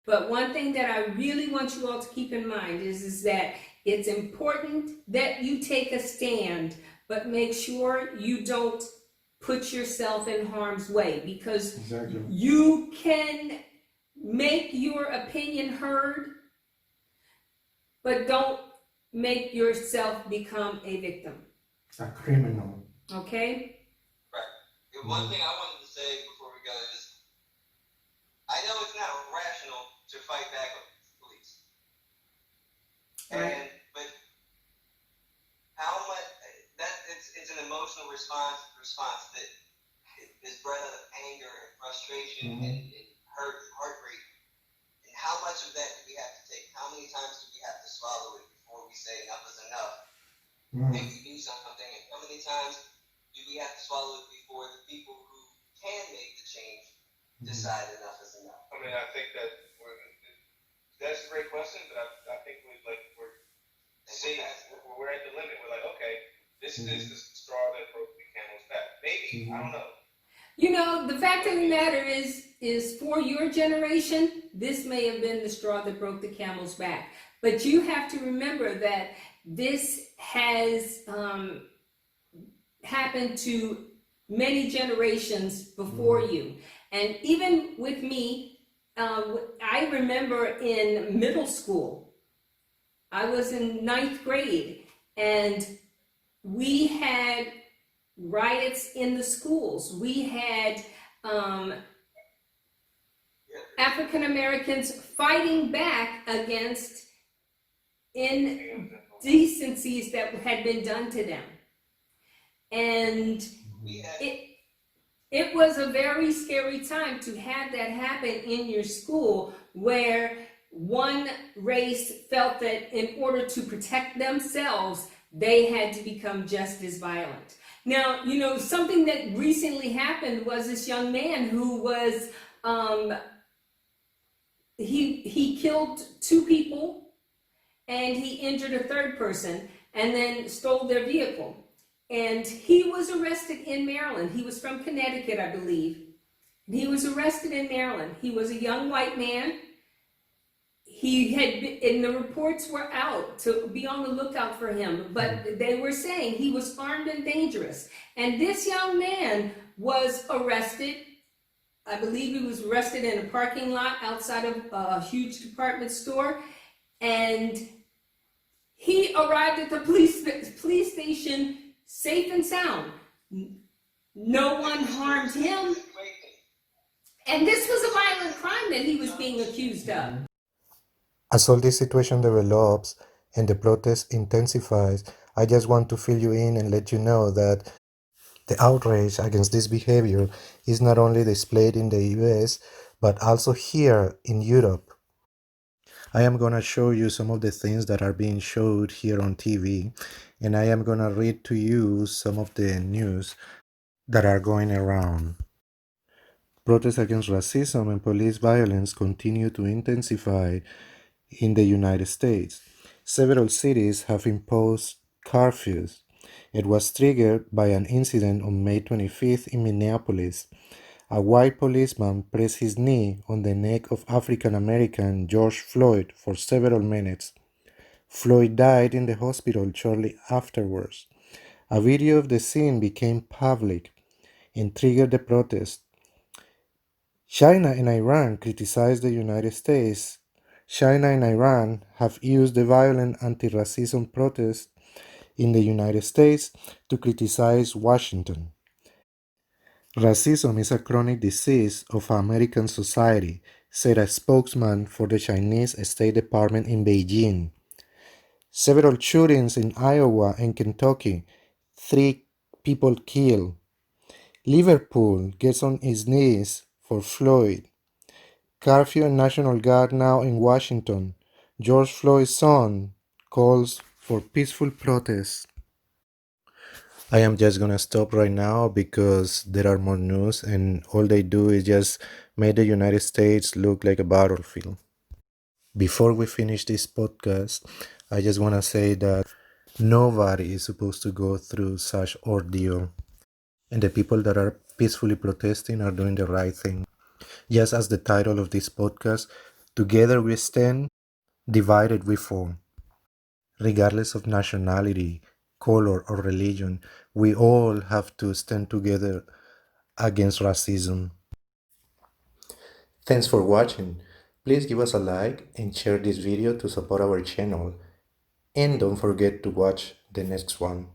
But one thing that I really want you all to keep in mind is that it's important that you take a stand, but make sure you don't put yourself in harm's way, because you can make your opinion heard, but don't make yourself become a victim. A criminal. Okay? Right. One thing I wanted to say before we go is, I know it's not rational to fight back on police. Right. But how much it's an emotional response that is bred out of anger and frustration and heartbreak. And how much of that do we have to take? How many times do we have to swallow it before we say enough is enough? If we do something, and how many times do we have to swallow it before the people who can make the change decide enough is enough? I mean, I think that that's a great question, but I think we're at the limit. We're like, okay, this is the straw that broke the camel's back. Maybe, I don't know. You know, the fact of the matter is for your generation, this may have been the straw that broke the camel's back. But you have to remember that this has happened to many generations before you. And even with me, I remember in middle school, I was in 9th grade, and we had riots in the schools. We had African Americans fighting back against indecencies that had been done to them. And it was a very scary time to have that happen in your school, where one race felt that in order to protect themselves, they had to become just as violent. Now, you know, something that recently happened was this young man who was, he killed 2 people and he injured a 3rd person and then stole their vehicle. And he was arrested in Maryland. He was from Connecticut, I believe. He was arrested in Maryland. He was a young white man. He had been, and the reports were out to be on the lookout for him, but they were saying he was armed and dangerous. And this young man was arrested. I believe he was arrested in a parking lot outside of a huge department store. And he arrived at the police station safe and sound. No one harmed him. And this was a violent crime that he was being accused of. As all this situation develops and the protest intensifies, I just want to fill you in and let you know that the outrage against this behavior is not only displayed in the US, but also here in Europe. I am going to show you some of the things that are being showed here on TV, and I am going to read to you some of the news that are going around. Protests against racism and police violence continue to intensify in the United States. Several cities have imposed curfews. It was triggered by an incident on May 25th in Minneapolis. A white policeman pressed his knee on the neck of African-American George Floyd for several minutes. Floyd died in the hospital shortly afterwards. A video of the scene became public and triggered the protest. China and Iran criticized the United States. China and Iran have used the violent anti-racism protests in the United States to criticize Washington. Racism is a chronic disease of American society, said a spokesman for the Chinese State Department in Beijing. Several shootings in Iowa and Kentucky, 3 people killed. Liverpool gets on its knees for Floyd. Curfew and National Guard now in Washington. George Floyd's son calls for peaceful protests. I am just gonna stop right now because there are more news, and all they do is just make the United States look like a battlefield. Before we finish this podcast, I just wanna say that nobody is supposed to go through such ordeal, and the people that are peacefully protesting are doing the right thing. Just as the title of this podcast, Together we stand, divided we fall. Regardless of nationality, color, or religion, we all have to stand together against racism. Thanks for watching. Please give us a like and share this video to support our channel. And don't forget to watch the next one.